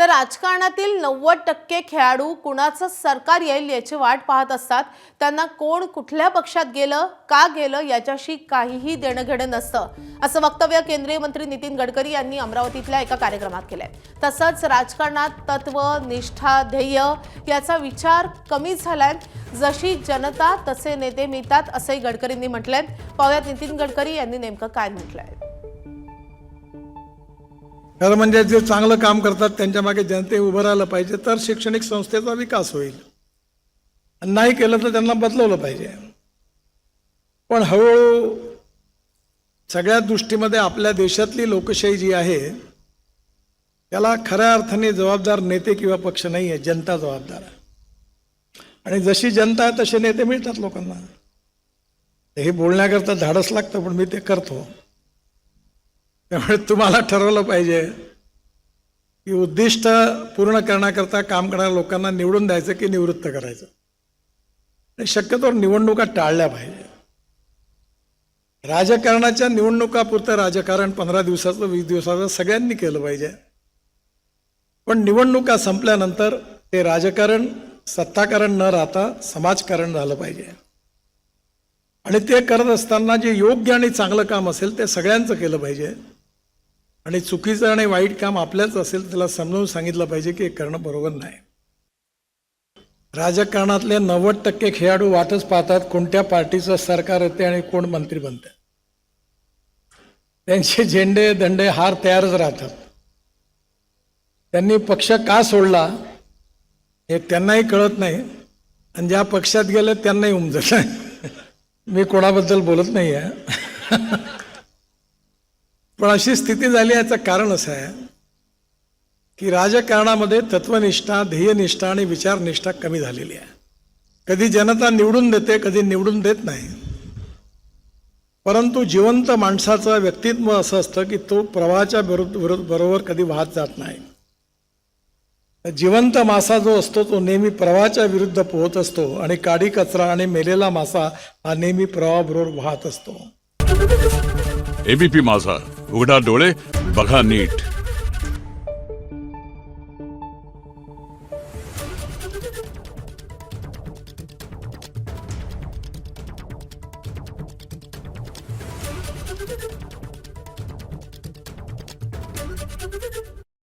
तर राजकारणातील 90% खेळाडू कुणाचं सरकार येईल याची वाट पाहत असतात। त्यांना कोण कुठल्या पक्षात गेलं, का गेलं याच्याशी काहीही देणं-घेणं नसतं, असं वक्तव्य केंद्रीय मंत्री नितीन गडकरी यांनी अमरावतीतल्या एका कार्यक्रमात केलंय। तसंच राजकारणात तत्व, निष्ठा, ध्येय याचा विचार कमी झालाय। जशी जनता तसे नेते मिळतात असंही गडकरींनी म्हटलंय। पाहूयात नितीन गडकरी यांनी नेमकं काय म्हटलंय। खरं म्हणजे जे चांगलं काम करतात त्यांच्या मागे जनते उभं राहिलं पाहिजे, तर शैक्षणिक संस्थेचा विकास होईल। नाही केलं तर त्यांना बदलवलं पाहिजे। पण हळूहळू सगळ्या दृष्टीमध्ये आपल्या देशातली लोकशाही जी आहे त्याला खऱ्या अर्थाने जबाबदार नेते किंवा पक्ष नाही आहे, जनता जबाबदार आहे। आणि जशी जनता आहे तसे नेते मिळतात लोकांना। हे बोलण्याकरता धाडस लागतं, पण मी ते करतो। त्यामुळे तुम्हाला ठरवलं पाहिजे की उद्दिष्ट पूर्ण करण्याकरता काम करणाऱ्या लोकांना निवडून द्यायचं की निवृत्त करायचं। आणि शक्यतोवर निवडणुका टाळल्या पाहिजे। राजकारणाच्या निवडणुकापुरतं राजकारण 15 दिवसाचं 20 दिवसाचं सगळ्यांनी केलं पाहिजे, पण निवडणुका संपल्यानंतर ते राजकारण सत्ताकारण न राहता समाजकारण झालं पाहिजे। आणि ते करत असताना जे योग्य आणि चांगलं काम असेल ते सगळ्यांचं केलं पाहिजे। आणि चुकीचं आणि वाईट काम आपल्याच असेल त्याला समजावून सांगितलं पाहिजे की हे करणं बरोबर नाही। राजकारणातले 90% खेळाडू वाटच पाहतात कोणत्या पार्टीचं सरकार येते आणि कोण मंत्री बनते। त्यांचे झेंडे दंडे हार तयारच राहतात। त्यांनी पक्ष का सोडला हे त्यांनाही कळत नाही, आणि ज्या पक्षात गेले त्यांनाही उमजत नाही। मी कोणाबद्दल बोलत नाही आहे। पण अशी स्थिती झाली याचं कारण असं आहे की राजकारणामध्ये तत्वनिष्ठा, ध्येयनिष्ठा आणि विचारनिष्ठा कमी झालेली आहे। कधी जनता निवडून देते, कधी निवडून देत नाही। परंतु जिवंत माणसाचं व्यक्तित्व असं असतं की तो प्रवाहाच्या बरोबर कधी वाहत जात नाही। जिवंत मासा जो असतो तो नेहमी प्रवाहाच्या विरुद्ध पोहत असतो, आणि काडी कचरा आणि मेलेला मासा हा नेहमी प्रवाहाबरोबर वाहत असतो। एबीपी माझा, उघडा डोळे बघा नीट।